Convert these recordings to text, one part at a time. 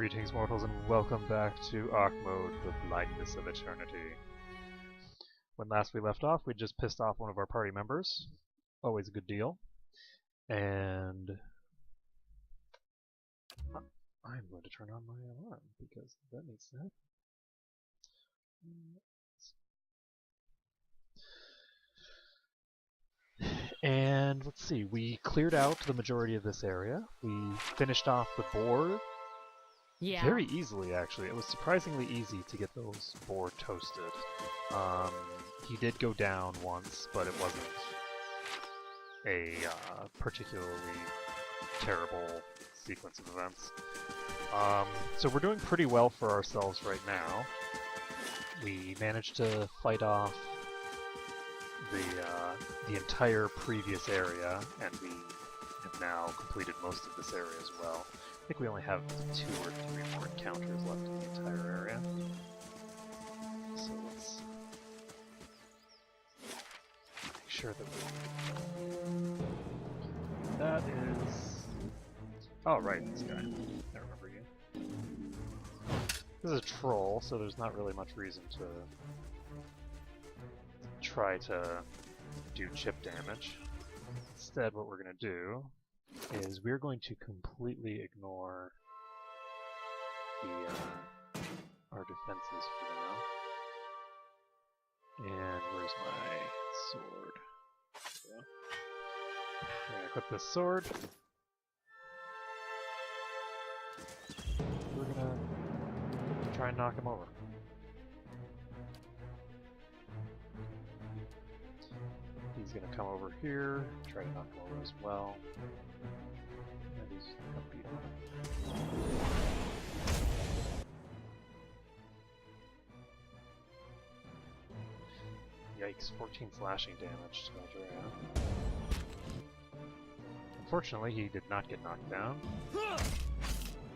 Greetings, mortals, and welcome back to Arc Mode, the Blindness of Eternity. When last we left off, we just pissed off one of our party members. Always a good deal. And I'm going to turn on my alarm, because that needs to happen. And let's see, we cleared out the majority of this area. We finished off the boar. Yeah. Very easily, actually. It was surprisingly easy to get those boar toasted. He did go down once, but it wasn't a particularly terrible sequence of events. So we're doing pretty well for ourselves right now. We managed to fight off the entire previous area, and we have now completed most of this area as well. I think we only have 2 or 3 more encounters left in the entire area. So let's make sure that that is... Oh, right, this guy. I remember you. This is a troll, so there's not really much reason to try to do chip damage. Instead, what we're going to do is we're going to completely ignore our defenses for now. And where's my sword? Yeah. I'm going to equip this sword. We're going to try and knock him over. He's going to come over here, try to knock him over as well. And he's going to beat him. Yikes, 14 slashing damage to Aldrea. Unfortunately, he did not get knocked down.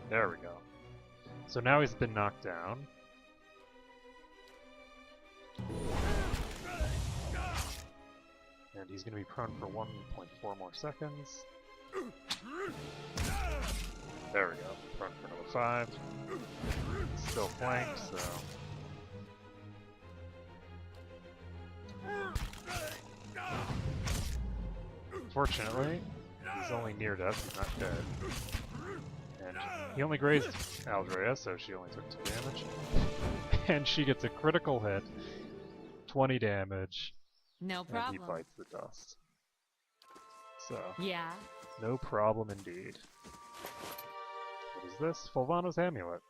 There we go. So now he's been knocked down. And he's going to be prone for 1.4 more seconds. There we go. Prone for another 5. Still flanked, so... Fortunately, he's only near death, he's not dead. And he only grazed Aldrea, so she only took 2 damage. And she gets a critical hit. 20 damage. No problem. And he bites the dust. So, yeah. no problem indeed. What is this? Fulvano's amulet.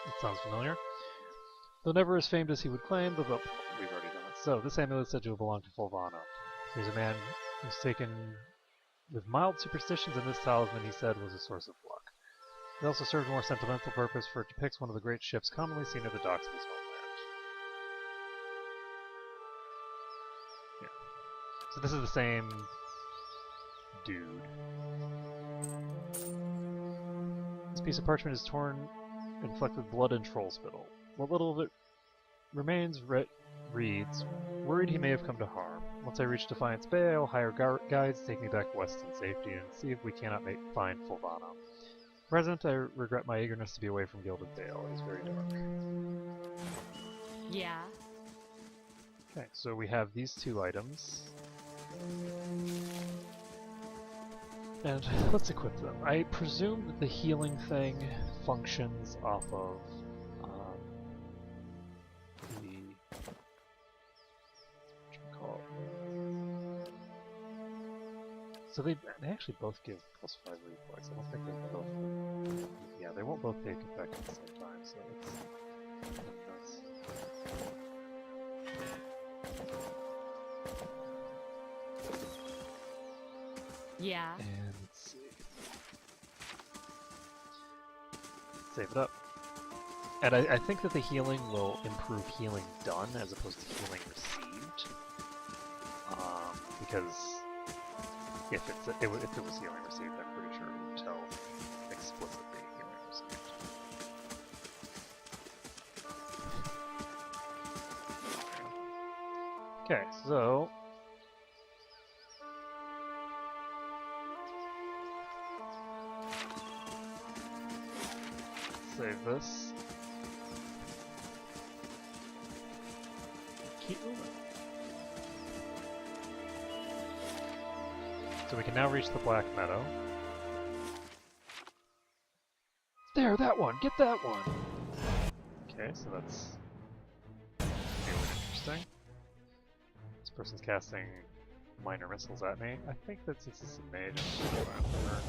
It sounds familiar. Though never as famed as he would claim, but we've already done it. So, this amulet is said to have belonged to Fulvano. He's a man who's taken with mild superstitions, and this talisman, he said, was a source of luck. It also served a more sentimental purpose, for it depicts one of the great ships commonly seen at the docks of his homeland. So this is the same dude. This piece of parchment is torn and flecked with blood and troll spittle. What little of it remains reads, "Worried he may have come to harm. Once I reach Defiance Bay, I will hire guides to take me back west in safety and see if we cannot find Fulvano. Present, I regret my eagerness to be away from Gilded Dale. It is very dark." Yeah. Okay, so we have these 2 items. And let's equip them. I presume that the healing thing functions off of So they actually both give +5 reflex. I don't think they both... Yeah, they won't both take effect at the same time, so it's... nuts. Yeah. And let's see. Save it up. And I think that the healing will improve healing done as opposed to healing received. Because if it was healing received, I'm pretty sure it would tell explicitly healing received. Okay, so save this. Keep moving. So we can now reach the Black Meadow. There, that one! Get that one! Okay, so that's really interesting. This person's casting minor missiles at me. I think that since it's a mage, I'm just going to go after her.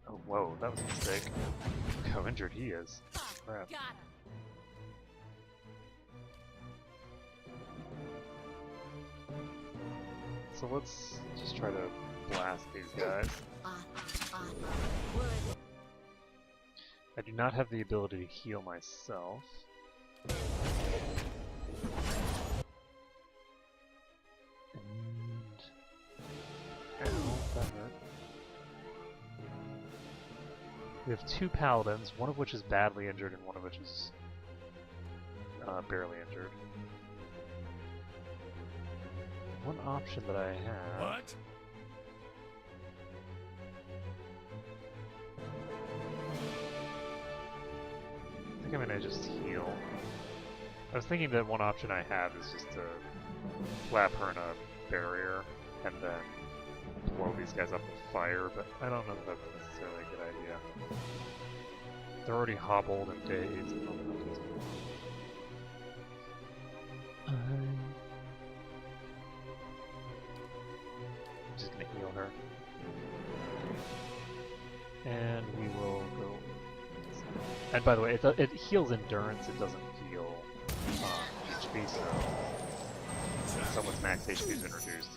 Oh, whoa, that was a mistake. Look how injured he is. Crap. Got him. So let's just try to blast these guys. I do not have the ability to heal myself. And... Ow, that hurt. We have two paladins, one of which is badly injured and one of which is barely injured. One option that I have... What? I think I'm gonna just heal. I was thinking that one option I have is just to slap her in a barrier and then blow these guys up with fire, but I don't know if that's necessarily a good idea. They're already hobbled and dazed. I'm just gonna heal her. And we will go... And by the way, it heals endurance, it doesn't heal HP, so when someone's max HP is introduced,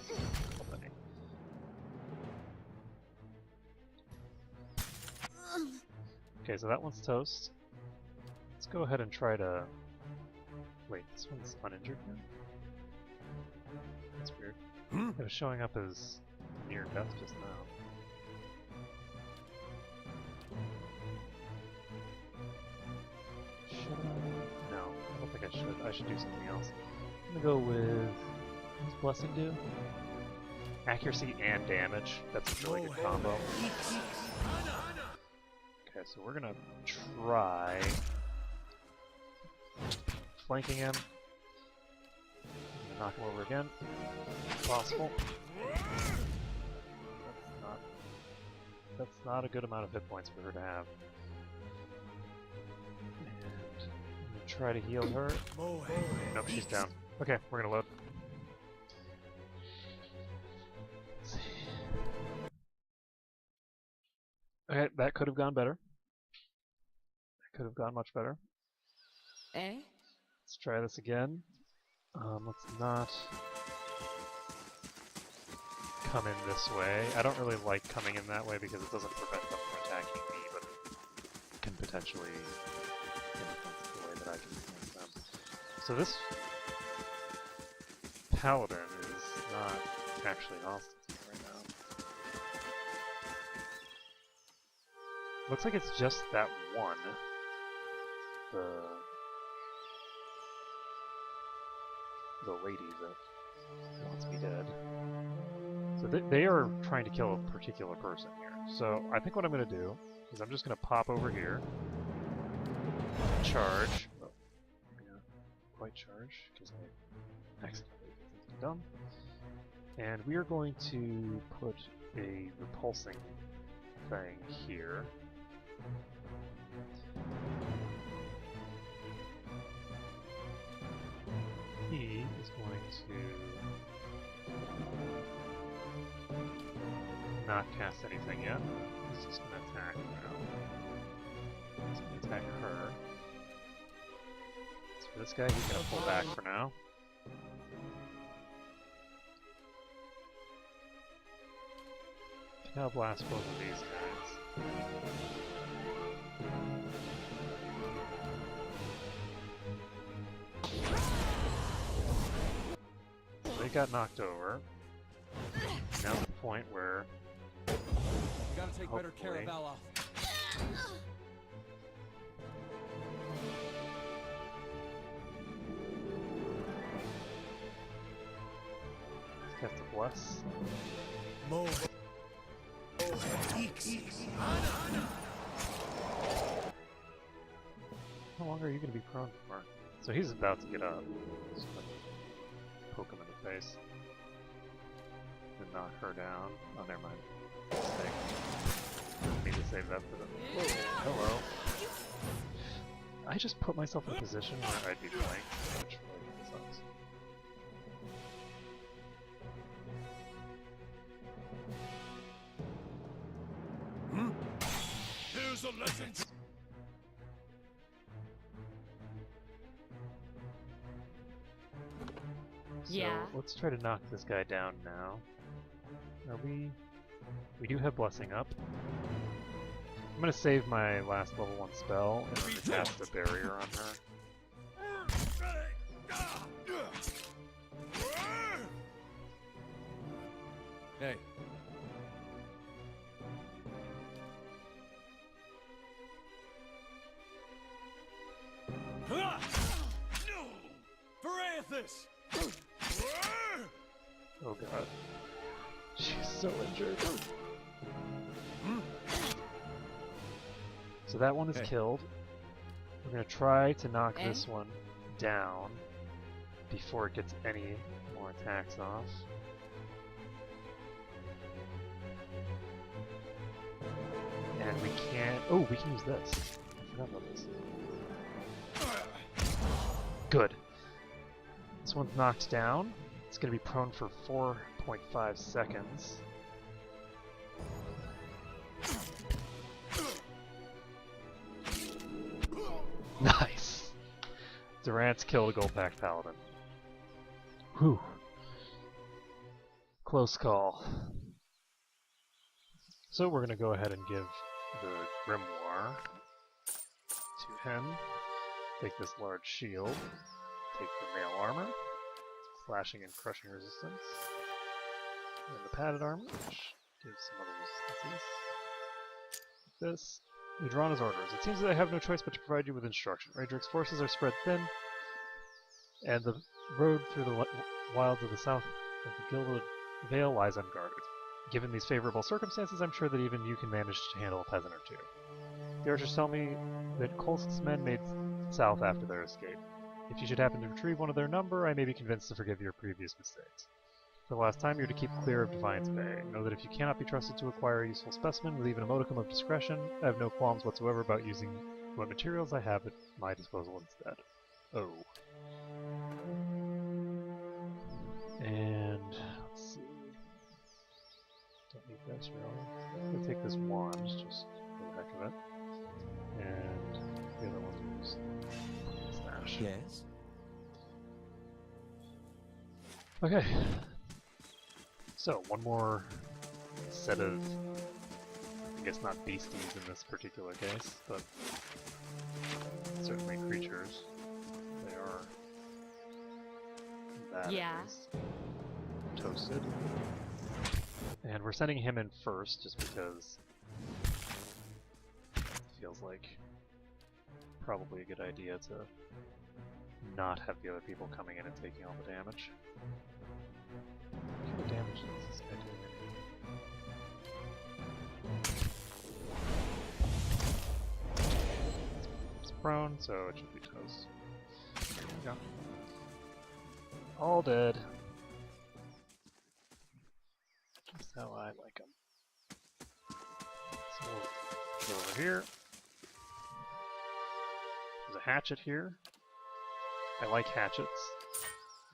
okay, so that one's toast. Let's go ahead and try to... Wait, this one's uninjured now? That's weird. It was showing up as near death just now. Should I? No, I don't think I should. I should do something else. I'm gonna go with... What does Blessing do? Accuracy and damage. That's a really good combo. Okay, so we're gonna try... flanking him. I'm gonna knock him over again. If possible. That's not a good amount of hit points for her to have. Try to heal her. Nope, she's down. Okay, we're gonna load. Let's see. Okay, that could have gone better. That could have gone much better. Eh? Let's try this again. Let's not come in this way. I don't really like coming in that way because it doesn't prevent them from attacking me, but it can potentially influence the way that I can flank them. So this paladin is not actually hostile to me right now. Looks like it's just that one. The lady that wants me dead. So they are trying to kill a particular person here. So I think what I'm going to do is I'm just going to pop over here, charge, oh, maybe not quite charge because I accidentally did something dumb, and we are going to put a repulsing thing here. He is going to not cast anything yet. He's just going to attack now. He's going to attack her. So for this guy, he's going to pull back for now. Now blast both of these guys. They got knocked over. Now the point where You gotta take better care of Ella. let's cast a bless. How long are you going to be prone for? So he's about to get up. Just gonna poke him in the face. And knock her down. Oh, never mind. Mistake. Need to save that for the... Whoa, hello. I just put myself in a position where I'd be flanked, which really sucks. Here's a lesson. So Yeah. let's try to knock this guy down now. Are we... We do have Blessing up. I'm gonna save my last level 1 spell and then cast a barrier on her. Hey. Parathis! Oh god. She's so injured. So that one is Hey. killed. We're gonna try to knock Eh? this one down before it gets any more attacks off. And we can't... Oh, we can use this. I forgot about this. Good. This one's knocked down. It's going to be prone for 4.5 seconds. Nice! Durant's killed a Gold Pack Paladin. Whew. Close call. So we're going to go ahead and give the Grimoire to him. Take this large shield. Take the mail armor. Slashing and crushing resistance. And the padded armor, which gives some other resistances. This. We draw on his orders. It seems that I have no choice but to provide you with instruction. Raedric's forces are spread thin, and the road through the wilds of the south of the Gilded Vale lies unguarded. Given these favorable circumstances, I'm sure that even you can manage to handle a peasant or two. The archers tell me that Kolsk's men made south after their escape. If you should happen to retrieve one of their number, I may be convinced to forgive your previous mistakes. For the last time, you're to keep clear of Defiance Bay. Know that if you cannot be trusted to acquire a useful specimen with even a modicum of discretion, I have no qualms whatsoever about using what materials I have at my disposal instead. Oh. And let's see. Don't need this really. I'm gonna take this wand just for the heck of it. And the other one is Stash. Yes? Okay. So, one more set of, I guess not beasties in this particular case, but certainly creatures. They are that Yeah. at least. Toasted. And we're sending him in first just because it feels like probably a good idea to not have the other people coming in and taking all the damage. What kind of damage is this guy doing? It's prone, so it should be toast. There we go. All dead. Just how I like them. So we'll go over here. There's a hatchet here. I like hatchets.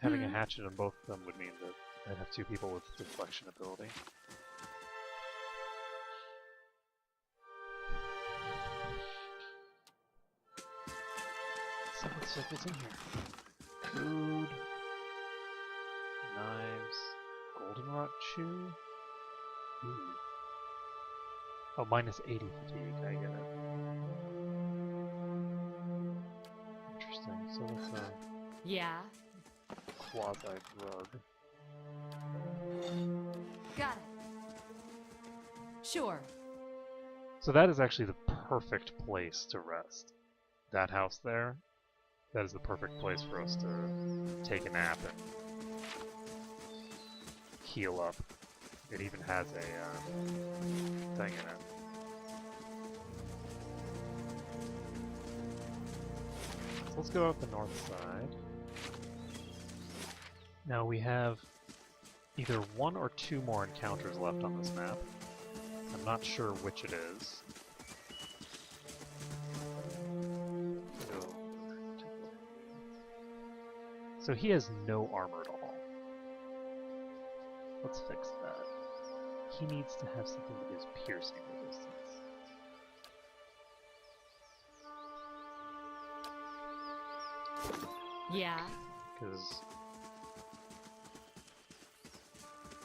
Having a hatchet on both of them would mean that I'd have two people with deflection ability. So let's check what's in here. Food. Knives. Goldenrot chew. Ooh. Oh, minus 80 fatigue. I get it. Interesting. So that's a Yeah. quasi-drug. Got it. Sure. So that is actually the perfect place to rest. That house there, that is the perfect place for us to take a nap and heal up. It even has a thing in it. So let's go out the north side. Now we have either 1 or 2 more encounters left on this map. I'm not sure which it is. So he has no armor at all. Let's fix that. He needs to have something that gives piercing resistance. Yeah. Because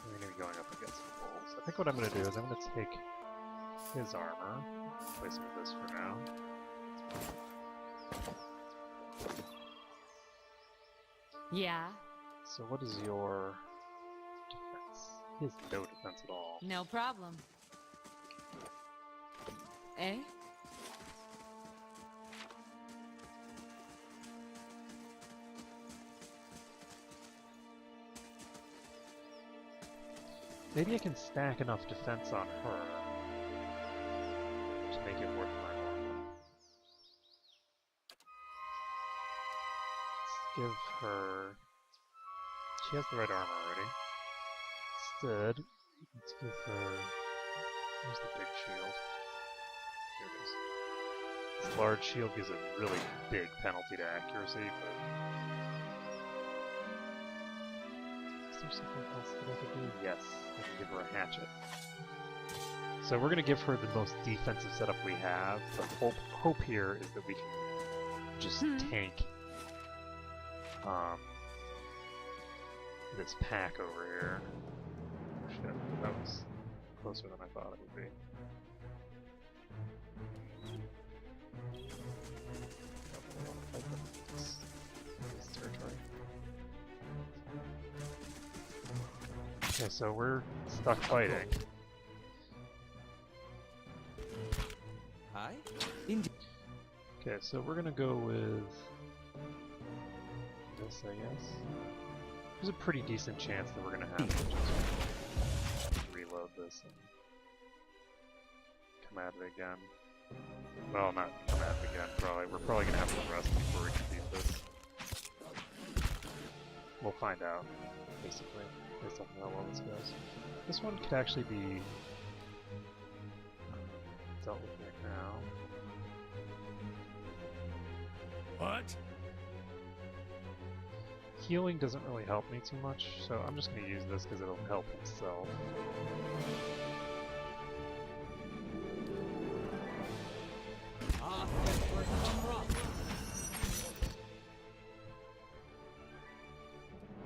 we're going to be going up against wolves. I think what I'm going to do is I'm going to take his armor, replace it with this for now. Yeah. So what is your defense? He has no defense at all. No problem. Eh? Maybe I can stack enough defense on her to make it worth my while. Let's give her... She has the right armor already. Instead, let's give her... Where's the big shield? Here it is. This large shield gives a really big penalty to accuracy, but... Is there something else that I could do? Yes, I can give her a hatchet. So we're going to give her the most defensive setup we have. The hope here is that we can just tank this pack over here. Shit, that was closer than I thought it would be. This territory. Okay, so we're stuck fighting. Hi? Indeed. Okay, so we're gonna go with this, I guess. There's a pretty decent chance that we're gonna have to just reload this and come at it again. Well, not come at it again, probably. We're probably gonna have to rest before we can beat this. We'll find out, basically, based on how well this goes. This one could actually be dealt with right now. What? Healing doesn't really help me too much, so I'm just going to use this because it'll help himself.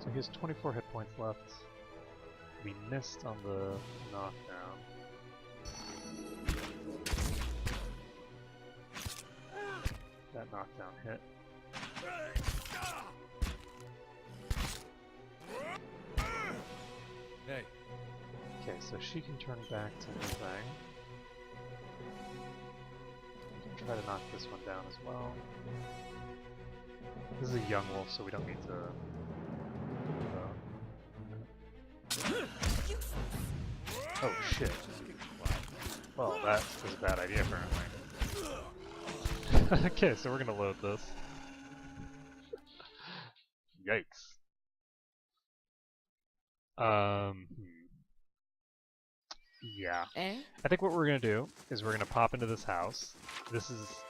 So he has 24 hit points left. We missed on the knockdown. That knockdown hit. Hey. Okay, so she can turn back to her thing. We can try to knock this one down as well. This is a young wolf, so we don't need to... Oh shit. Well, that was a bad idea apparently. Okay, so we're gonna load this. Yikes. Yeah. Eh? I think what we're gonna do is we're gonna pop into this house. This is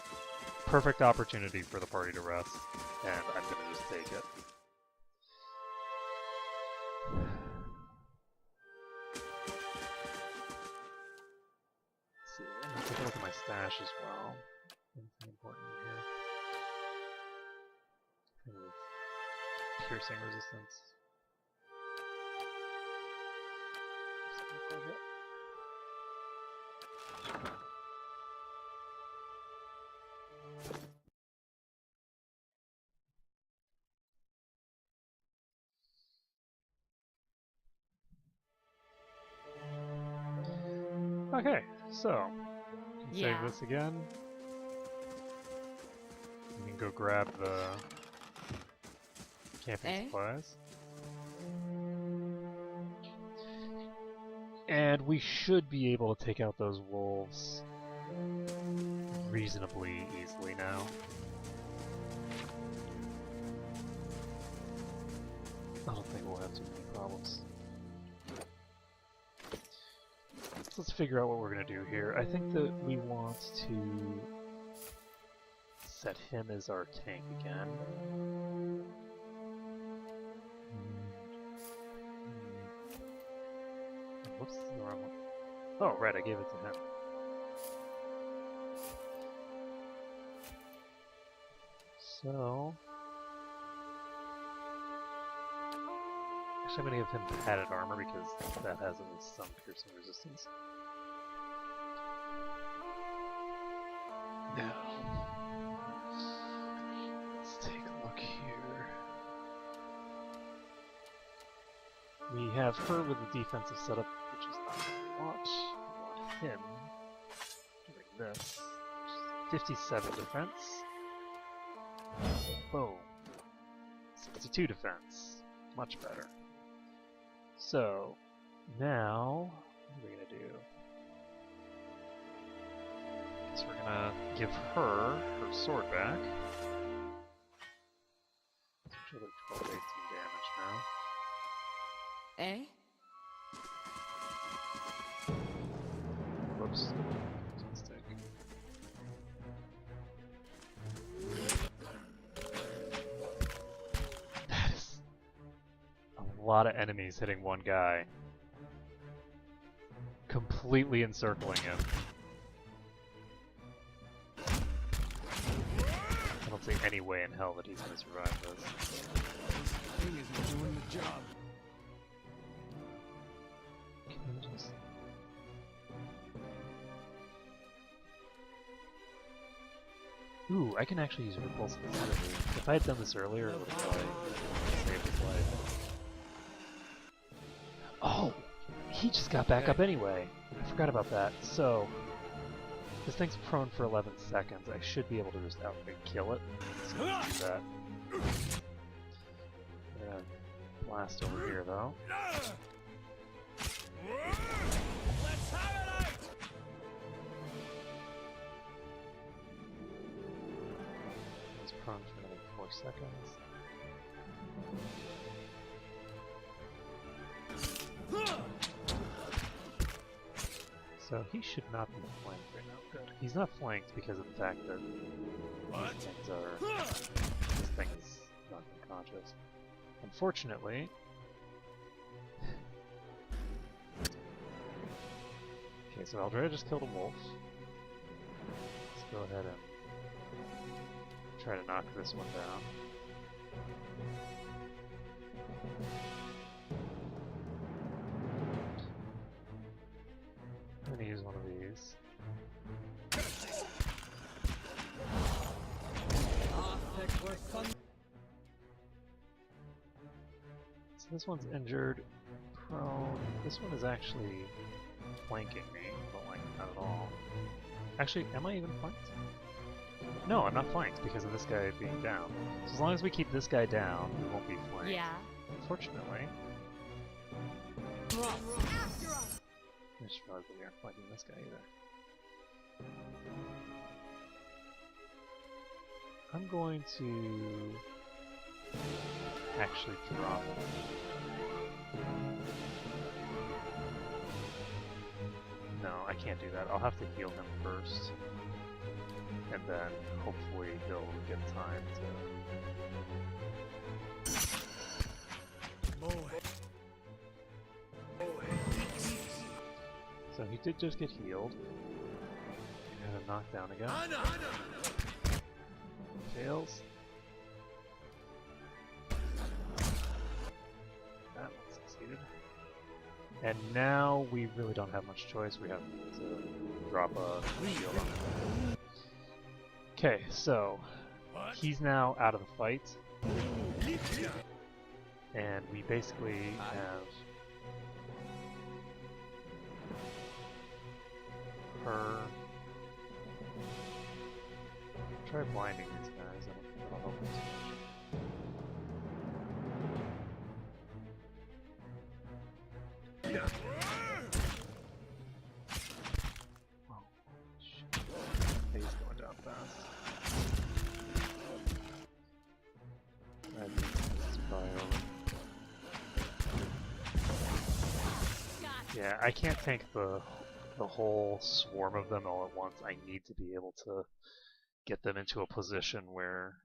perfect opportunity for the party to rest, and I'm gonna just take it. Let's see, I'm gonna take a look at my stash as well. Anything important in here? Kind of piercing resistance. Okay, so we can save this again. We can go grab the camping supplies. And we should be able to take out those wolves reasonably easily now. I don't think we'll have too many problems. So let's figure out what we're going to do here. I think that we want to set him as our tank again. Whoops, the wrong one. Oh, right, I gave it to him. So... Actually, I'm going to give him padded armor because that has at least some piercing resistance. Now, let's take a look here. We have her with the defensive setup, which is not what we want. We want him doing this. 57 defense. Boom. 62 defense. Much better. So, now, what are we going to do? So we're going to give her her sword back. Should have 12, 18 damage now. A. Whoops. Mistake. That is a lot of enemies hitting one guy. Completely encircling him. I don't see any way in hell that he's going to survive this. Thing isn't doing the job. Can you just... Ooh, I can actually use repulse instead of it. If I had done this earlier, it would have probably saved his life. Oh! He just got back up anyway! I forgot about that. So, this thing's prone for 11 seconds. I should be able to just outright kill it. So let's do that. I'm gonna blast over here, though. Let's have it out! It's prone for another 4 seconds. So he should not be flanked right now. Good. He's not flanked because of the fact that What? these things are... This thing is not unconscious. Unfortunately... Okay, so Aldrea just killed a wolf. Let's go ahead and try to knock this one down. I'm gonna use one of these. So this one's injured, prone. This one is actually flanking me, but like not at all. Actually, am I even flanked? No, I'm not flanked because of this guy being down. So as long as we keep this guy down, we won't be flanked. Yeah. Unfortunately, I should probably be flanking this guy either. I'm going to actually drop him. No, I can't do that. I'll have to heal him first. And then hopefully he'll get time to... Boy. So he did just get healed. Had him knocked down again. Fails. That one succeeded. And now we really don't have much choice. We have to drop a shield on him. Okay, so What? he's now out of the fight. And we basically have her. Try blinding these guys. That'll help us. Yeah, I can't tank the whole swarm of them all at once. I need to be able to get them into a position where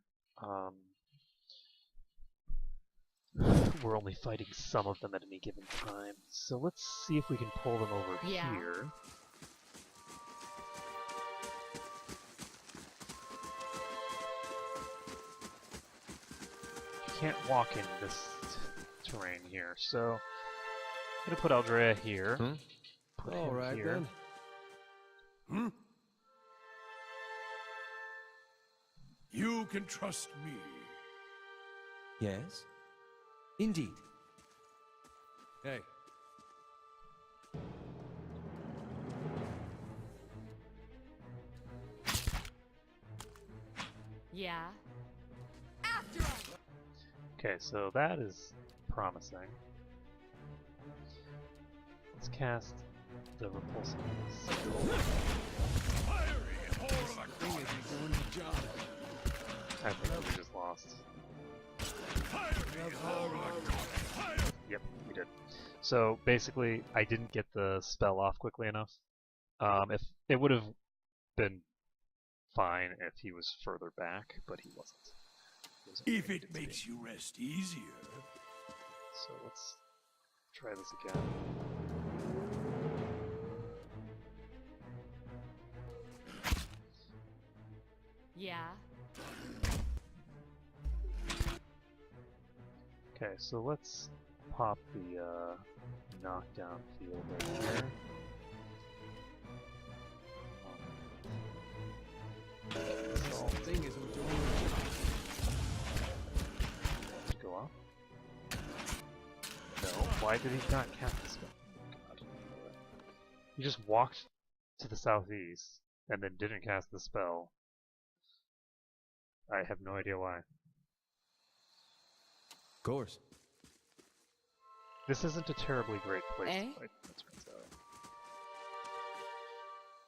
we're only fighting some of them at any given time. So let's see if we can pull them over Yeah. here. You can't walk in this terrain here, so I'm gonna put Aldrea here. Hmm? Put All him right here. then. Hmm? You can trust me. Yes? Indeed. Hey, Yeah. After all. Okay, so that is promising. Let's cast the repulsive skill. fiery whore of a thing is he's doing the job. I think we just lost. Fiery whore of a fire. Yep, we did. So basically, I didn't get the spell off quickly enough. If it would have been fine if he was further back, but he wasn't. He was only If needed it to be. makes you rest easier. So let's try this again. Yeah. Okay, so let's pop the knockdown field right here. This thing isn't doing the job. Go off. No, why did he not cast the spell? Oh, God. He just walked to the southeast and then didn't cast the spell. I have no idea why. Of course. This isn't a terribly great place Eh? to fight, it turns out.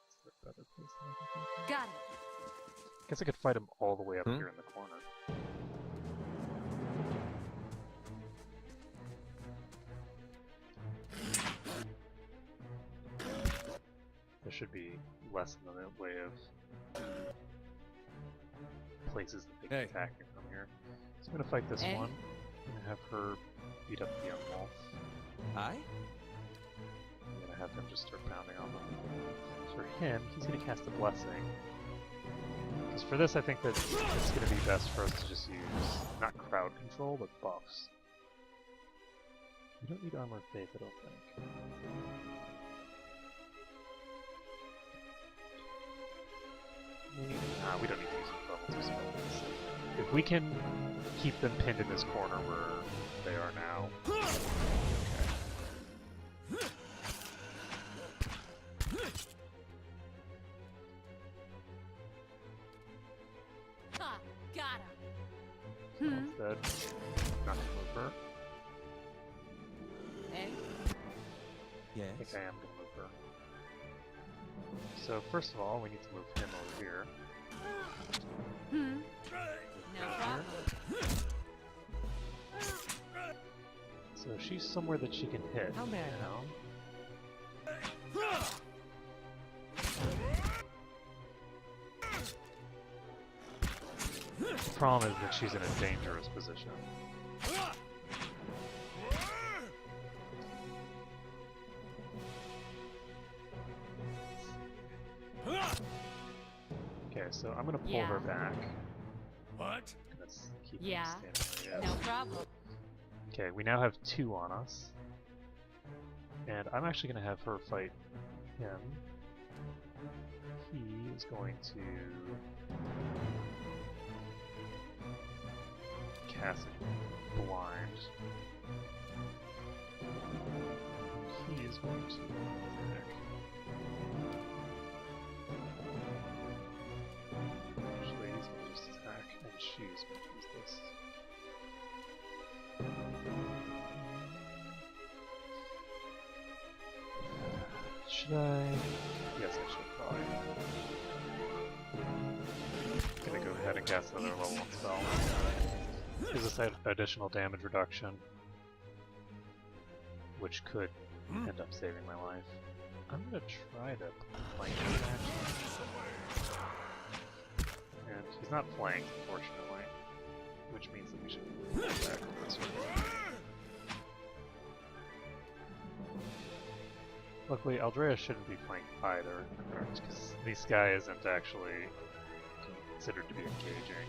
Is there a better place than I can think of? Got it. Guess I could fight him all the way up Hmm? here in the corner. There should be less in the way of places that they can Hey. attack me from here. So I'm gonna fight this Eh? one. I'm gonna have her beat up the young wolf. Aye? I'm gonna have him just start pounding on them. For him, he's gonna cast a blessing. Because for this, I think that it's gonna be best for us to just use not crowd control, but buffs. We don't need armor of faith, I don't think. Nah, we don't need to use level 2 spells. If we can keep them pinned in this corner where they are now. Ha! Got him. Hmm. Dead. Not gonna move her. Eh? Yes. I think I am gonna move her. So first of all, we need to move him over here. Hmm. Move No her problem. here. So she's somewhere that she can hit. How may I now. The problem is that she's in a dangerous position. Okay, so I'm gonna pull her Yeah. back. What? Let's keep Yeah. him standing No where he is. problem. Okay, we now have 2 on us. And I'm actually going to have her fight him. He is going to cast it blind. He is going to attack. Actually, he's going to just attack, and she's going to use this. Should I? Yes, I should probably. Gonna go ahead and cast another level 1 spell. Gives us that additional damage reduction, which could end up saving my life. I'm gonna try to flank him actually. And he's not flanked, unfortunately, which means that we should pull back over this way. Luckily, Aldrea shouldn't be flanked either, because this guy isn't actually considered to be engaging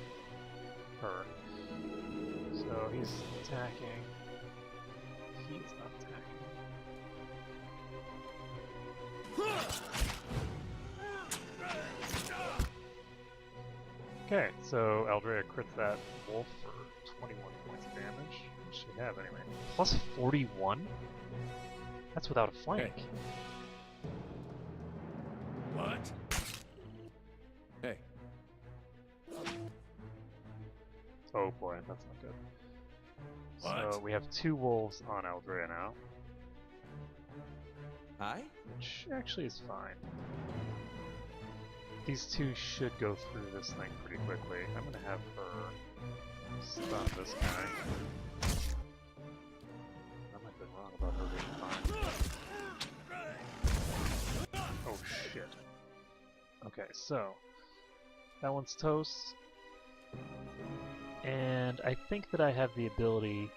her. So he's attacking. He's not attacking. Okay, so Aldrea crits that wolf for 21 points of damage. What should she have anyway? Plus 41? That's without a flank. Hey. What? Hey. Oh boy, that's not good. So What? we have 2 wolves on Aldrea now, Aye? which actually is fine. These 2 should go through this thing pretty quickly. I'm gonna have her stun this guy. I might have been wrong about her being fine. Oh shit. Okay, so that one's toast. And I think that I have the ability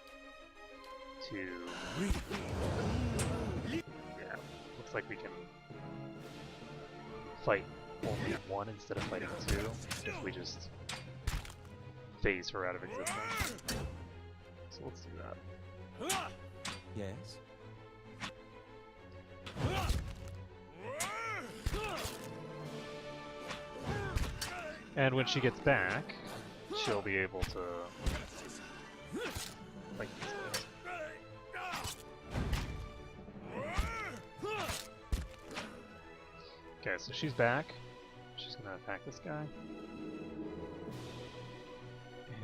to... Yeah, looks like we can fight only 1 instead of fighting 2 if we just phase her out of existence. So let's do that. Yes. And when she gets back, she'll be able to fight these guys. Okay, so she's back. She's gonna attack this guy.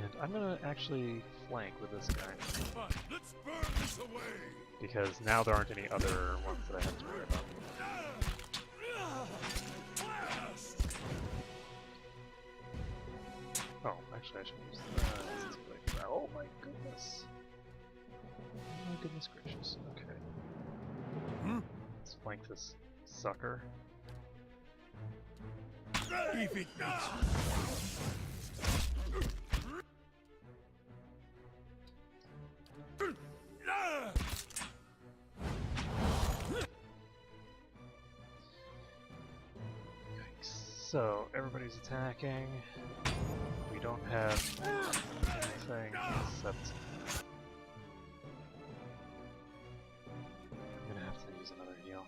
And I'm gonna actually flank with this guy, Fine, let's burn this away. because now there aren't any other ones that I have to worry about. Blast! Oh, actually I should use it's too late for that. Oh my goodness. Oh my goodness gracious. Okay. Let's flank this sucker. If it makes Yikes. So, everybody's attacking. We don't have anything except... I'm gonna have to use another heal.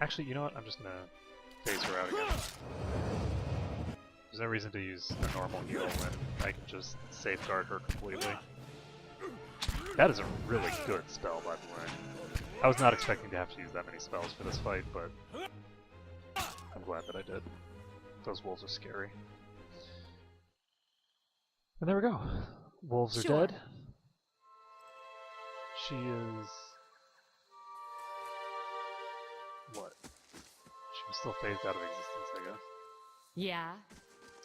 Actually, you know what? I'm just gonna phase her out again. There's no reason to use a normal heal when I can just safeguard her completely. That is a really good spell, by the way. I was not expecting to have to use that many spells for this fight, but I'm glad that I did. Those wolves are scary. And there we go. Wolves are Sure. dead. She is... what? She was still phased out of existence, I guess. Yeah.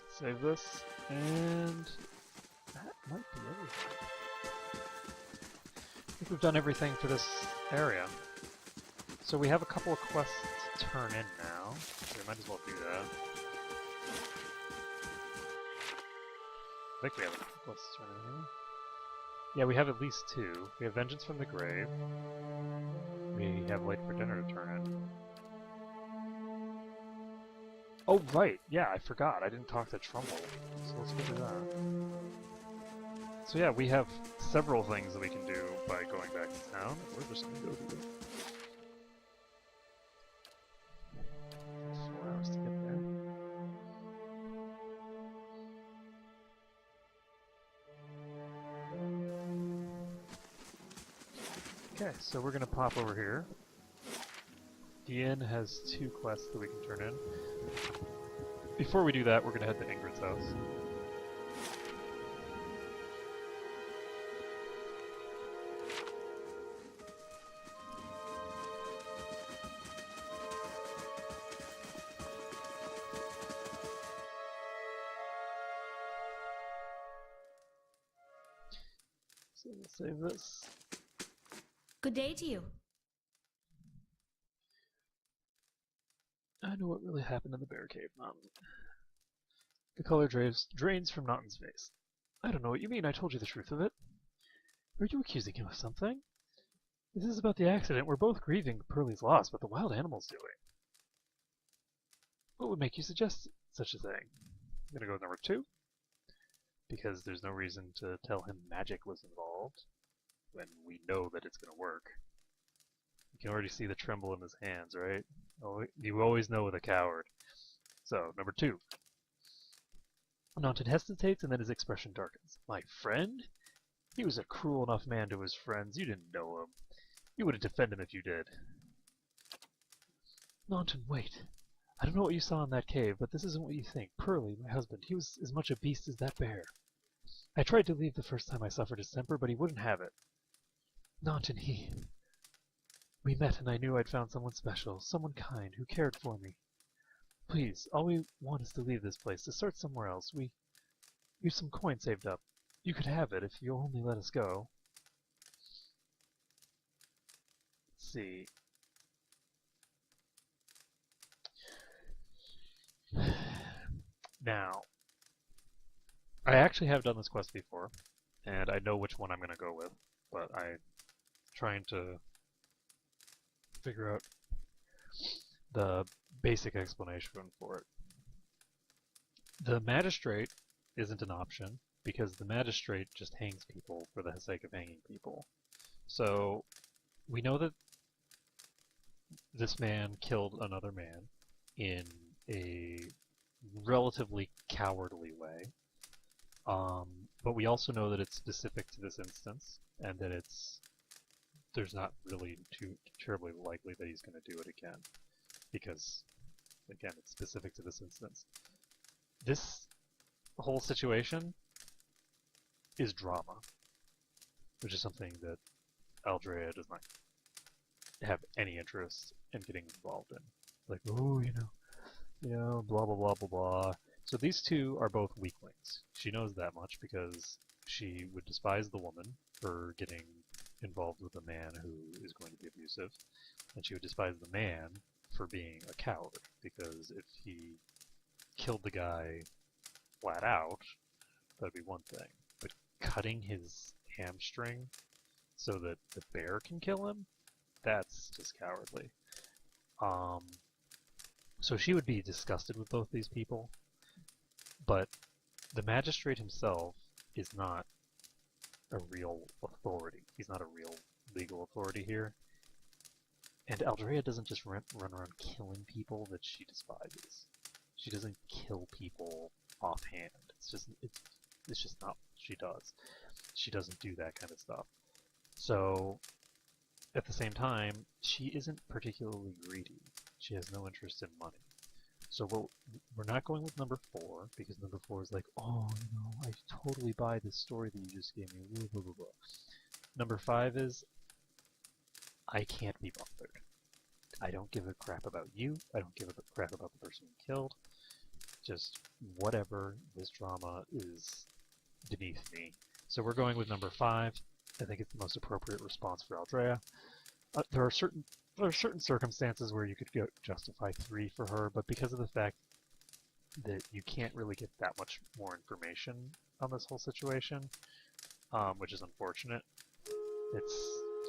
Save this, and that might be everything. I think we've done everything for this area. So we have a couple of quests to turn in now, so we might as well do that. I think we have enough quests to turn in here. Yeah, we have at least 2. We have Vengeance from the Grave. We have Late for Dinner to turn in. Oh, right. Yeah, I forgot. I didn't talk to Trumbull. So let's go do that. So yeah, we have several things that we can do by going back to town. We're just going to go do it. 4 hours to get there. Okay, so we're going to pop over here. The inn has 2 quests that we can turn in. Before we do that, we're going to head to Ingrid's house. So we'll save this. Good day to you. I know what really happened in the Bear Cave Mountain. The color drains from Naughton's face. I don't know what you mean. I told you the truth of it. Are you accusing him of something? This is about the accident. We're both grieving Pearlie's loss, but the wild animal's doing. What would make you suggest such a thing? I'm gonna go with number 2. Because there's no reason to tell him magic was involved when we know that it's gonna work. You can already see the tremble in his hands, right? Oh, you always know with a coward. So, number 2. Naunton hesitates and then his expression darkens. My friend? He was a cruel enough man to his friends. You didn't know him. You wouldn't defend him if you did. Naunton, wait. I don't know what you saw in that cave, but this isn't what you think. Pearlie, my husband, he was as much a beast as that bear. I tried to leave the first time I suffered his temper, but he wouldn't have it. Naunton, we met and I knew I'd found someone special, someone kind, who cared for me. Please, all we want is to leave this place, to start somewhere else. We've some coin saved up. You could have it if you only let us go. Let's see. Now, I actually have done this quest before, and I know which one I'm going to go with, but I'm trying to figure out the basic explanation for it. The magistrate isn't an option, because the magistrate just hangs people for the sake of hanging people. So, we know that this man killed another man in a relatively cowardly way. But we also know that it's specific to this instance, and that there's not really too terribly likely that he's going to do it again, because, again, it's specific to this instance. This whole situation is drama, which is something that Aldrea does not have any interest in getting involved in. Like, oh, blah, blah, blah, blah, blah. So these two are both weaklings. She knows that much because she would despise the woman for getting involved with a man who is going to be abusive, and she would despise the man for being a coward, because if he killed the guy flat out, that'd be one thing. But cutting his hamstring so that the bear can kill him, that's just cowardly. So she would be disgusted with both these people, but the magistrate himself is not a real authority. He's not a real legal authority here. And Aldrea doesn't just run around killing people that she despises. She doesn't kill people offhand. It's just not what she does. She doesn't do that kind of stuff. So, at the same time, she isn't particularly greedy. She has no interest in money. So we're not going with number 4, because number 4 is like, oh, I totally buy this story that you just gave me, blah, blah, blah, blah. Number 5 is, I can't be bothered. I don't give a crap about you. I don't give a crap about the person you killed. Just whatever. This drama is beneath me. So we're going with number 5. I think it's the most appropriate response for Aldrea. There are certain circumstances where you could justify 3 for her, but because of the fact that you can't really get that much more information on this whole situation, which is unfortunate, it's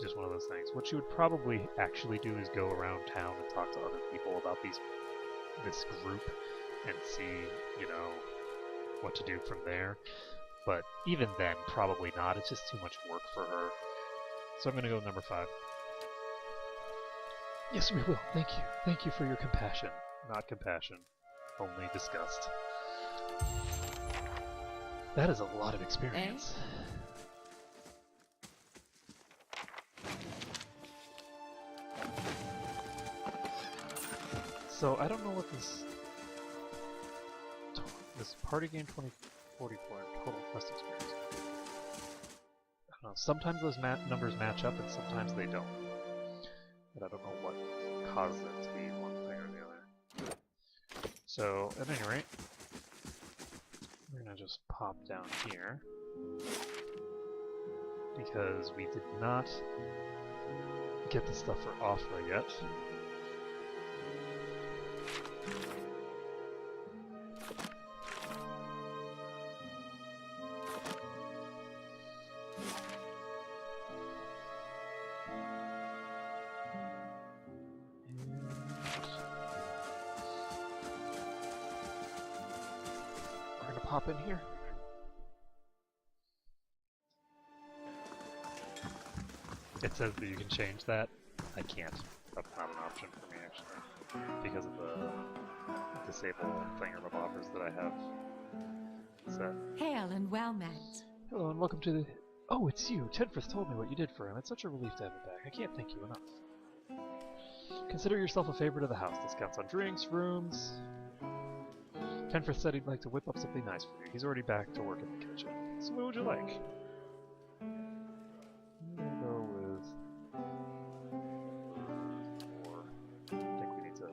just one of those things. What you would probably actually do is go around town and talk to other people about this group and see, what to do from there. But even then, probably not. It's just too much work for her. So I'm going to go with number 5. Yes, we will. Thank you. Thank you for your compassion. Not compassion. Only disgust. That is a lot of experience. So I don't know what this party game 2044 total quest experience. I don't know. Sometimes those numbers match up and sometimes they don't. But I don't know what causes it to be one thing or the other. So at any rate, we're gonna just pop down here because we did not get the stuff for Ofra yet. hop in here? It says that you can change that. I can't. That's not an option for me, actually. Because of the disable thingamabobbers that I have set. Hail and well met. Hello and welcome to the... Oh, it's you! Tedfrith told me what you did for him. It's such a relief to have you back. I can't thank you enough. Consider yourself a favorite of the house. Discounts on drinks, rooms... Tedfrith said he'd like to whip up something nice for you. He's already back to work in the kitchen. So what would you like? I'm gonna go with... Or... I think we need to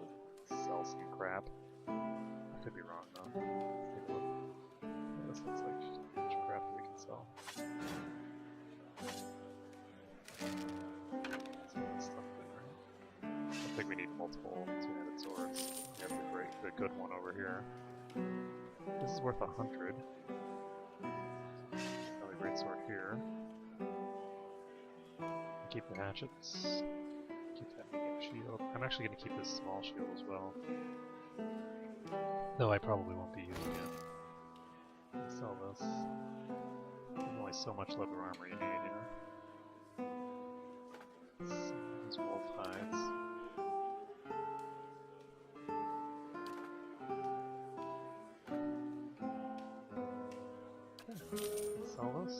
sell some crap. I could be wrong though. Let's take a look. Yeah, this looks like a bunch of crap that we can sell. Some of this stuff there, right? I think we need multiple two-handed swords. We have the good one over here. This is worth 100. Another great sword here. Keep the hatchets. Keep that medium shield. I'm actually going to keep this small shield as well. Though I probably won't be using it. Let's sell this. There's only so much leather armor you need, you know. These wolf hides. Sell this.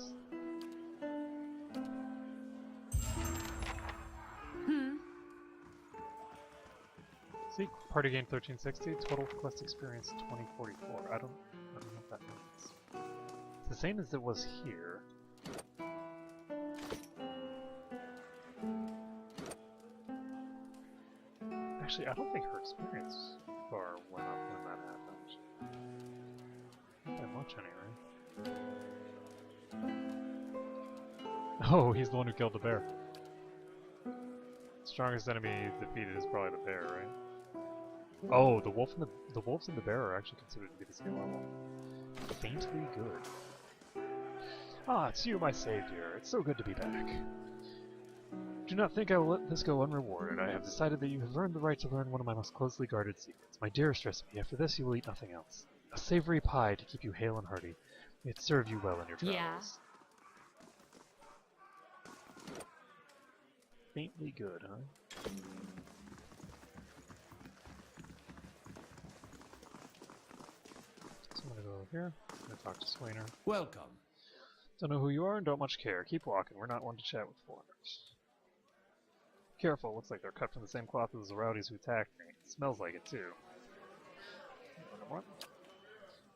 See, party gain 1360, total quest experience 2044. I don't know what that means. It's the same as it was here. Actually, I don't think her experience bar went up when that happened. Not that much anyway. Oh, he's the one who killed the bear. Strongest enemy defeated is probably the bear, right? Oh, the wolves and the bear are actually considered to be the same level. Faintly good. Ah, it's you, my savior. It's so good to be back. Do not think I will let this go unrewarded. I have decided that you have earned the right to learn one of my most closely guarded secrets. My dearest recipe. After this, you will eat nothing else. A savory pie to keep you hale and hearty. May it serve you well in your travels. Yeah. Faintly good, huh? So I'm gonna go over here. I'm gonna talk to Swainer. Welcome. Don't know who you are and don't much care. Keep walking. We're not one to chat with foreigners. Careful. Looks like they're cut from the same cloth as the rowdies who attacked me. It smells like it too. What?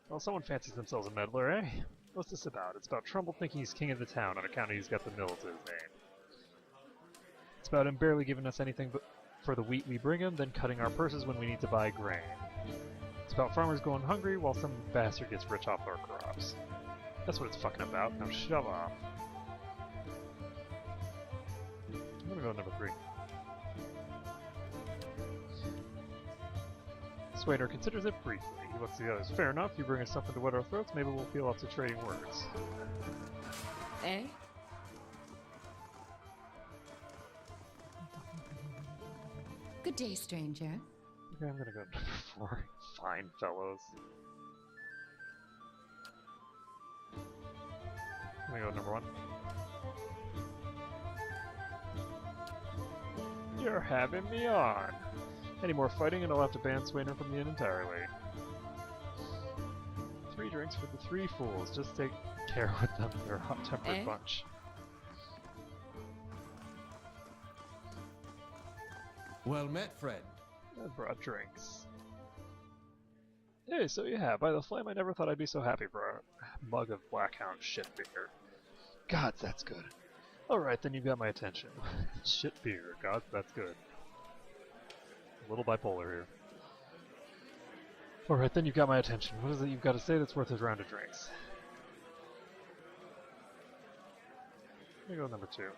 Well, someone fancies themselves a meddler, eh? What's this about? It's about Trumbull thinking he's king of the town on account of he's got the mill to his name. It's about him barely giving us anything but for the wheat we bring him, then cutting our purses when we need to buy grain. It's about farmers going hungry while some bastard gets rich off our crops. That's what it's fucking about. Now shove off. I'm gonna go number 3. Swainer considers it briefly. He looks at the others. Fair enough, you bring us something to wet our throats, maybe we'll feel up to trading words. Eh? Good day, stranger. Okay, I'm gonna go number 4. Fine, fellows. I'm gonna go number 1. You're having me on! Any more fighting and I'll have to ban Swainer from the inn entirely. 3 drinks for the 3 fools. Just take care with them. They're a hot-tempered Eh? bunch. Well met, friend. I brought drinks. Hey, so you have. By the flame, I never thought I'd be so happy for a mug of Blackhound shit beer. Gods, that's good. Alright, then you've got my attention. Shit beer. Gods, that's good. A little bipolar here. Alright, then you've got my attention. What is it you've got to say that's worth a round of drinks? Let me go number 2.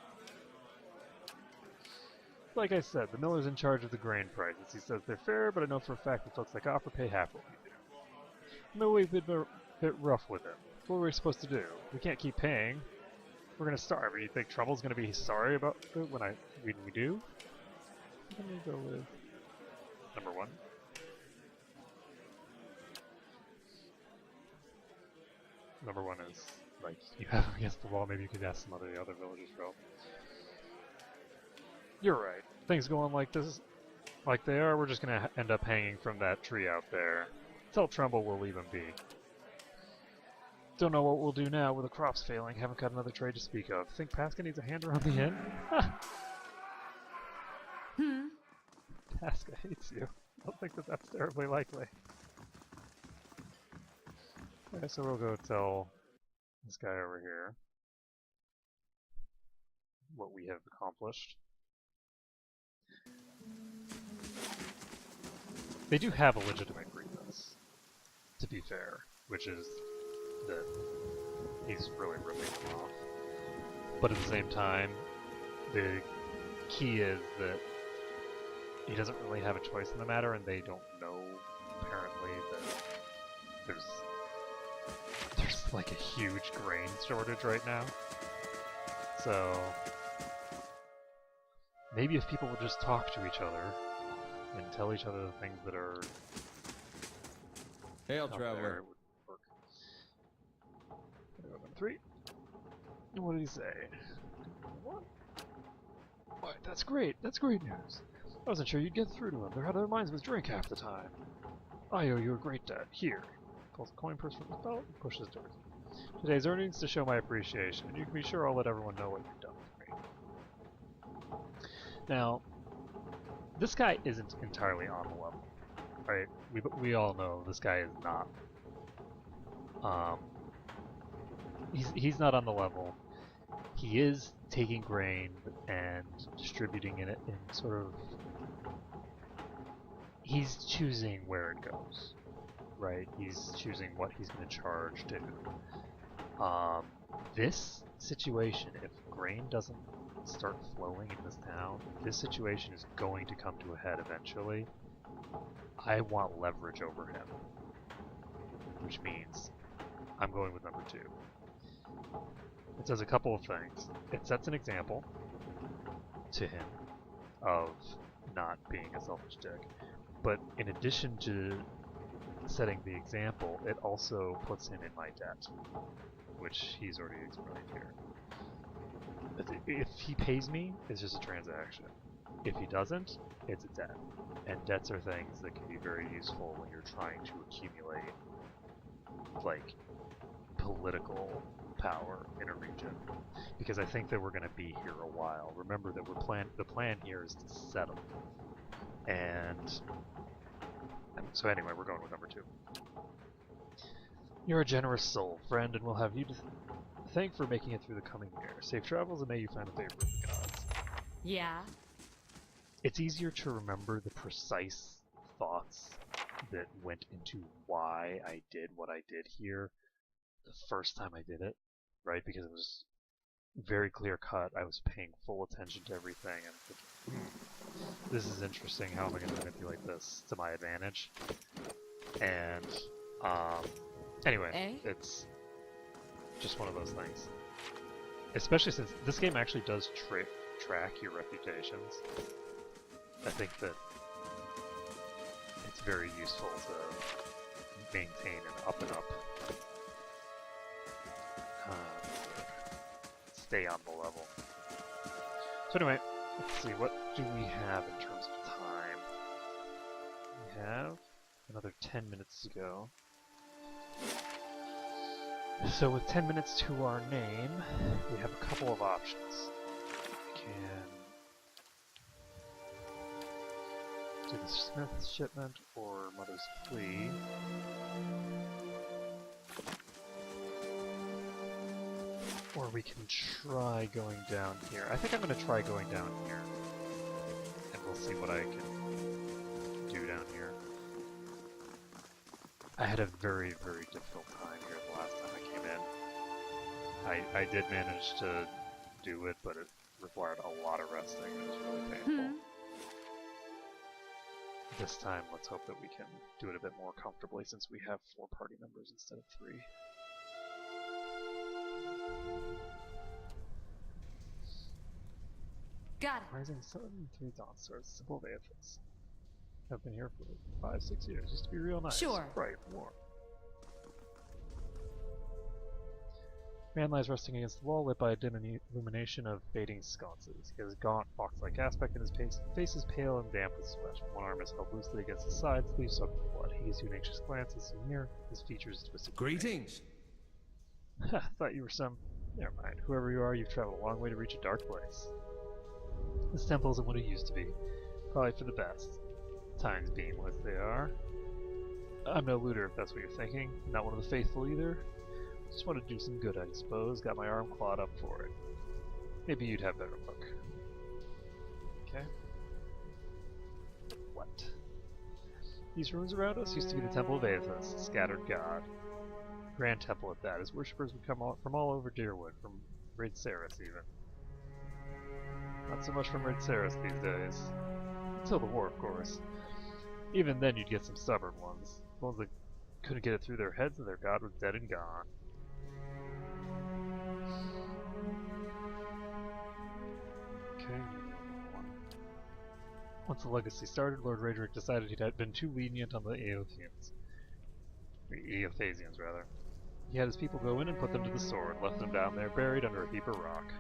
Like I said, the miller's in charge of the grain prices. He says they're fair, but I know for a fact that folks like Offer pay half what we do. Maybe we've been a bit rough with him. What are we supposed to do? We can't keep paying. We're gonna starve. Do you think Trouble's gonna be sorry about it when we do? Let me go with number 1. number one is like you have him against the wall. Maybe you could ask some of the other villagers for help. You're right. Things go on like this, like they are. We're just gonna end up hanging from that tree out there. Tell Trumbull we'll leave him be. Don't know what we'll do now with the crops failing. Haven't got another trade to speak of. Think Pasca needs a hand around the inn? Pasca hates you. I don't think that that's terribly likely. Okay, so we'll go tell this guy over here what we have accomplished. They do have a legitimate grievance, to be fair, which is that he's really ripping them off. But at the same time, the key is that he doesn't really have a choice in the matter, and they don't know, apparently, that there's like a huge grain shortage right now. So maybe if people would just talk to each other and tell each other the things that are Hail, out there, traveler. it would work. Number 3. What did he say? What? Why, that's great. That's great news. I wasn't sure you'd get through to them. They're out of their minds with drink half the time. I owe you a great debt. Here. Pulls a coin purse from his belt and pushes towards me. Today's earnings to show my appreciation. You can be sure I'll let everyone know what you've done for me. Now, this guy isn't entirely on the level, right? We all know this guy is not. He's not on the level. He is taking grain and distributing it in sort of. He's choosing where it goes, right? He's choosing what he's going to charge to. This situation, if grain doesn't start flowing in this town, this situation is going to come to a head eventually. I want leverage over him, which means I'm going with number 2. It does a couple of things. It sets an example to him of not being a selfish dick. But in addition to setting the example, it also puts him in my debt, which he's already explained here. If he pays me, it's just a transaction. If he doesn't, it's a debt. And debts are things that can be very useful when you're trying to accumulate, like, political power in a region. Because I think that we're going to be here a while. Remember that the plan here is to settle. And so anyway, we're going with number 2. You're a generous soul, friend, and we'll have you to thank for making it through the coming year. Safe travels, and may you find a favor with the gods. Yeah? It's easier to remember the precise thoughts that went into why I did what I did here the first time I did it, right? Because it was very clear cut. I was paying full attention to everything and thinking, this is interesting. How am I going to manipulate this to my advantage? And anyway, it's just one of those things. Especially since this game actually does track your reputations. I think that it's very useful to maintain an up and up. Stay on the level. So anyway, let's see, what do we have in terms of time? We have another 10 minutes to go. So with 10 minutes to our name, we have a couple of options. We can do the Smith shipment or Mother's Plea. Or we can try going down here. I think I'm going to try going down here. And we'll see what I can do down here. I had a very, very difficult time here the last time I came in. I did manage to do it, but it required a lot of resting. It was really painful. This time, let's hope that we can do it a bit more comfortably since we have 4 party members instead of 3. Got it. Rising Sun, 3 Dawn Stars, simple vehicles. I've been here for 5-6 years. Used to be real nice. Sure. Bright, warm. Man lies resting against the wall, lit by a dim illumination of fading sconces. He has a gaunt, fox-like aspect, and his face is pale and damp with sweat. One arm is held loosely against his side, sleeve soaked with blood. He gives you an anxious glance as you near, his features twisted. Greetings. Ha, thought you were some... Never mind. Whoever you are, you've traveled a long way to reach a dark place. This temple isn't what it used to be. Probably for the best. Times being what they are. I'm no looter, if that's what you're thinking. Not one of the faithful either. Just want to do some good, I suppose. Got my arm clawed up for it. Maybe you'd have better luck. Okay. What? These ruins around us used to be the Temple of Aethys, the scattered god. Grand temple at that. His worshippers would come from all over Deerwood, from Raid Saris even. Not so much from Raid Saris these days. Until the war, of course. Even then you'd get some stubborn ones. Ones that couldn't get it through their heads that their god was dead and gone. Okay. Once the legacy started, Lord Raedric decided he'd been too lenient on the Eothasians. Rather. He had his people go in and put them to the sword, left them down there buried under a heap of rock.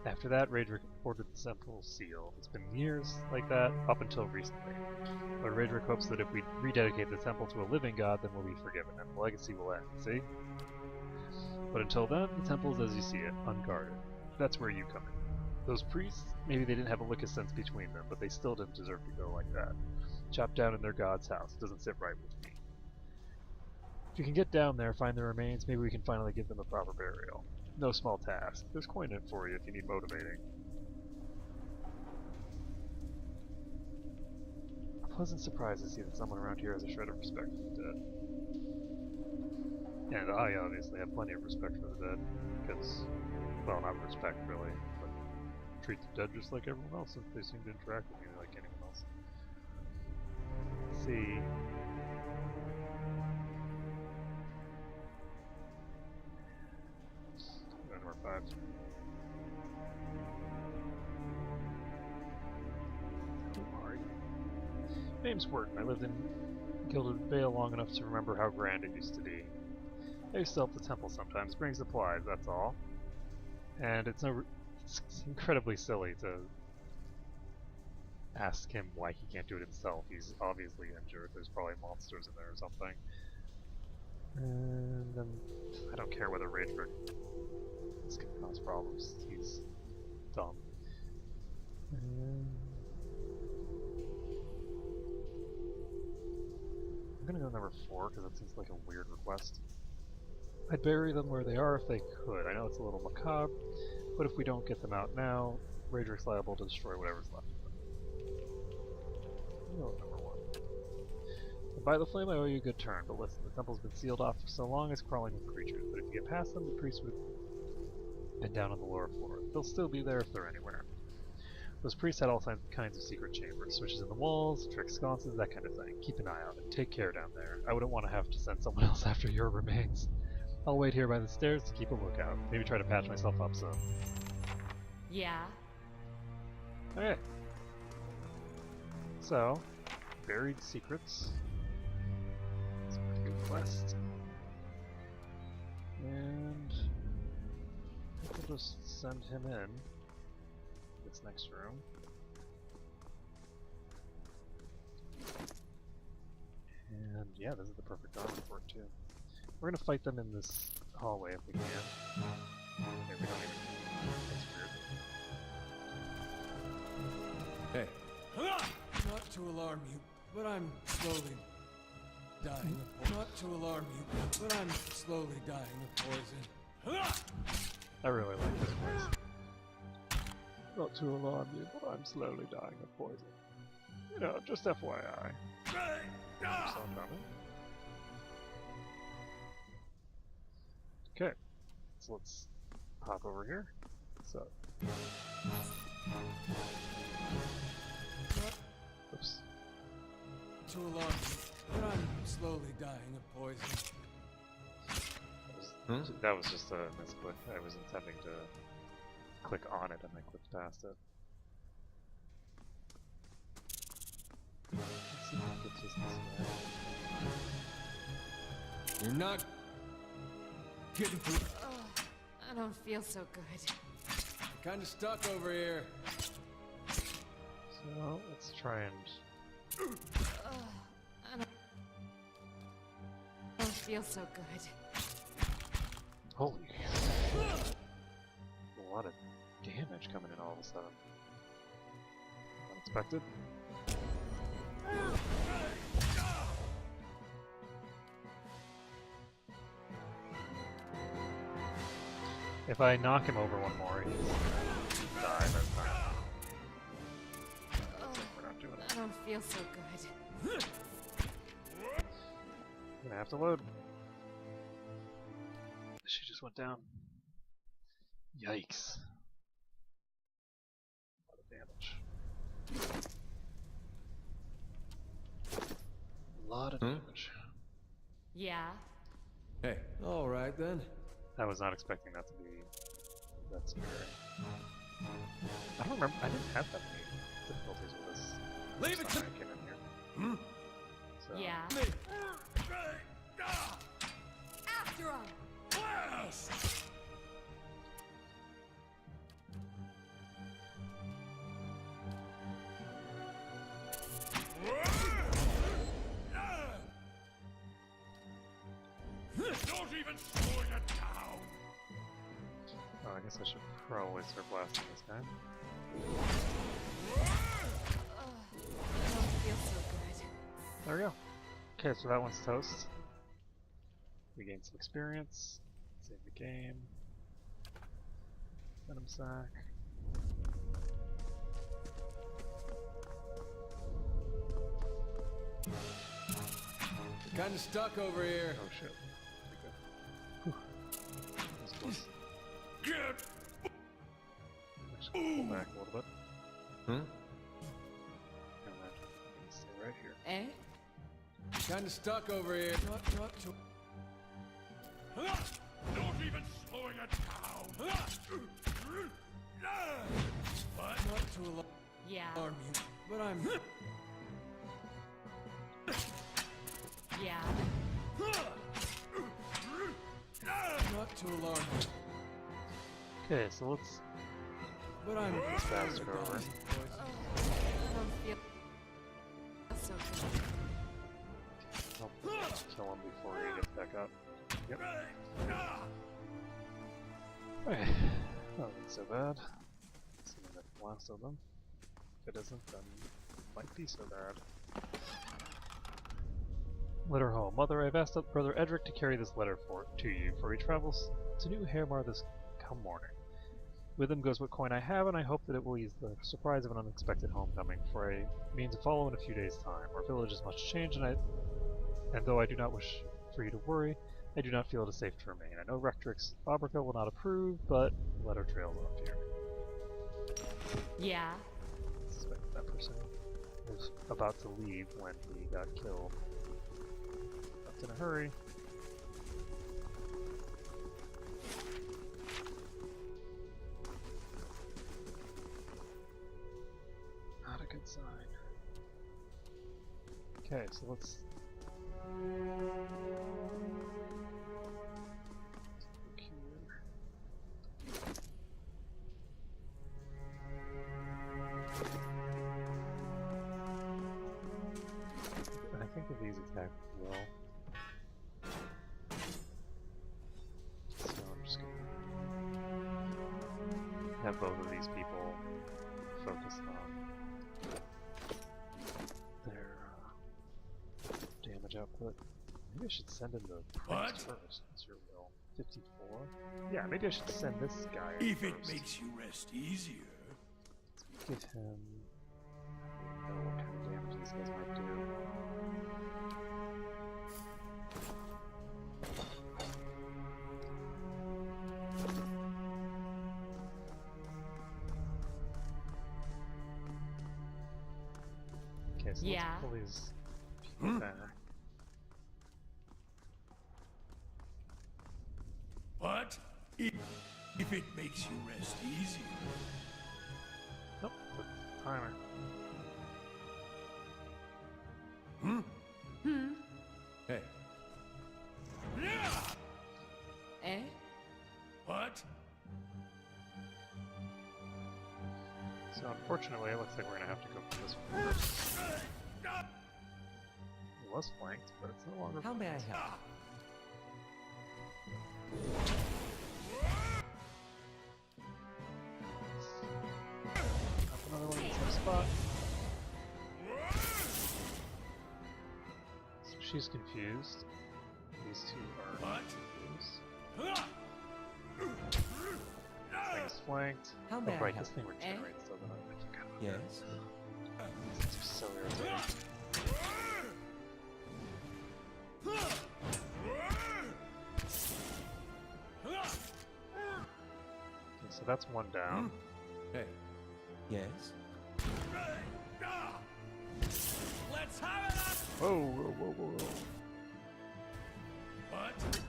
After that, Raedric ordered the temple sealed. It's been years like that, up until recently. Lord Raedric hopes that if we rededicate the temple to a living god, then we'll be forgiven, and the legacy will end, see? But until then, the temple is as you see it, unguarded. That's where you come in. Those priests, maybe they didn't have a lick of sense between them, but they still didn't deserve to go like that. Chopped down in their god's house. It doesn't sit right with me. If you can get down there, find their remains, maybe we can finally give them a proper burial. No small task. There's coin in it for you if you need motivating. A pleasant surprise to see that someone around here has a shred of respect for the dead. And I obviously have plenty of respect for the dead, because, well, not respect really, but treat the dead just like everyone else since they seem to interact with me like anyone else. Let's see. Number 5. Who are you? Name's Wharton. I lived in Gilded Vale long enough to remember how grand it used to be. I used to help the temple sometimes, bring supplies, that's all. And it's incredibly silly to ask him why he can't do it himself. He's obviously injured. There's probably monsters in there or something. And then I don't care whether Raedric is going to cause problems. He's dumb. I'm going to go number 4 because that seems like a weird request. I'd bury them where they are if they could. I know it's a little macabre, but if we don't get them out now, Raedric's liable to destroy whatever's left of them. Oh, number 1. And by the flame, I owe you a good turn, but listen, the temple's been sealed off for so long it's crawling with creatures, but if you get past them, the priests would have been down on the lower floor. They'll still be there if they're anywhere. Those priests had all kinds of secret chambers, switches in the walls, trick sconces, that kind of thing. Keep an eye out and take care down there. I wouldn't want to have to send someone else after your remains. I'll wait here by the stairs to keep a lookout. Maybe try to patch myself up some. Yeah? Okay. So, buried secrets. It's a pretty good quest. And we'll just send him in this next room. And yeah, this is the perfect armor for it too. We're gonna fight them in this hallway if we can. Okay, we don't even. That's weird. Hey. Not to alarm you, but I'm slowly dying of poison. Not to alarm you, but I'm slowly dying of poison. I really like this voice. Not to alarm you, but I'm slowly dying of poison. You know, just FYI. So coming. Okay, so let's hop over here. So, oops. To alarm you, but I'm slowly dying of poison. That was just a misclick. I was intending to click on it and I clicked past it. Let's see if I can get just this way. You're not getting through. I don't feel so good. Kinda stuck over here. So let's try and. I don't feel so good. Holy. A lot of damage coming in all of a sudden. Unexpected. If I knock him over one more, he's gonna die. That's not. We're not doing it. I don't feel so good. I'm gonna have to load. She just went down. Yikes. A lot of damage. A lot of damage. Yeah. Hey. All right then. I was not expecting that to be that scary. I don't remember. I didn't have that many difficulties with this. Leave it first to time I came in here. So, Yeah. After him! Blast! Don't even slow it down! Oh, I guess I should probably start blasting this guy. I don't feel so good. There we go. Okay, so that one's toast. We gained some experience. Save the game. Venom sack. Kinda stuck over here. Oh shit. Okay. That was close. Get Actually, pull back a little bit. Huh? And then stay right here. Eh? Kinda stuck over here. Not too. Don't even slowing it down! What? Not to alarm Yeah. you, but I'm. Yeah. Not to alarm you, Okay, so let's but I'm. move this bastard over. I don't feel so good. I'll kill him before he gets back up. Yep. Okay. That wasn't so bad. Assuming that's the last of them. If it isn't, then it might be so bad. Letter home. Mother, I've asked Brother Edric to carry this letter to you, for he travels to New Hairmar this come morning. With him goes what coin I have, and I hope that it will ease the surprise of an unexpected homecoming, for I mean to follow in a few days' time. Our village is much changed, and though I do not wish for you to worry, I do not feel it is safe to remain. I know Rectrix Fabrica will not approve, but letter trails up here. Yeah. I suspect that person was about to leave when he got killed. Left in a hurry. Not a good sign. Okay, so let's look here. I think of these attacks well. So I'm just gonna have both of these people focus on their damage output. Maybe I should send in the What? priest first. What's your will? 54? Yeah, maybe I should send this guy in If it first. makes you rest easier. Give him... I don't know what kind of damage these guys might do. Okay, so Yeah. let's pull these people back. What? If it makes you rest easier. Nope, the timer. Hey. Yeah! Eh? What? So unfortunately, it looks like we're gonna have to go for this one first. It was flanked, but it's no longer How may I flanked. help? Up another one in the same spot. So she's confused. These two are not confused. This thing's flanked. How may Oh I right, help? this thing regenerates, doesn't it? I forgot about Yes. that. It's so irritating. Okay, so that's one down. Hey, Yes. Let's have it up! Whoa, whoa, whoa, whoa, whoa. What?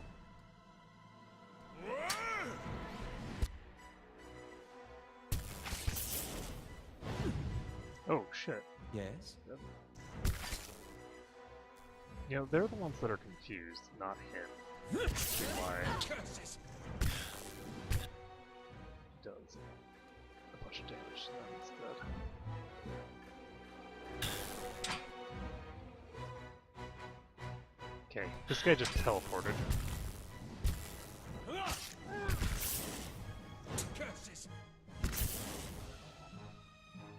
Oh shit. Yes. You know, they're the ones that are confused, not him. Why Curses! he does a bunch of damage to them instead. Okay, this guy just teleported. Curses!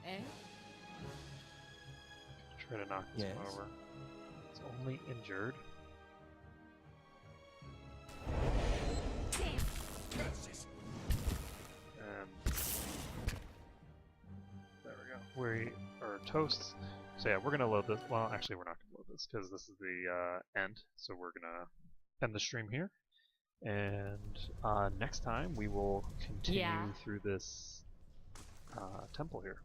Eh? Try to knock this one Yes. over. It's only injured. Curses! And there we go. We are toast. So yeah, we're gonna load this. Well, actually, we're not gonna load this because this is the end. So we're gonna end the stream here. And next time we will continue Yeah. through this temple here.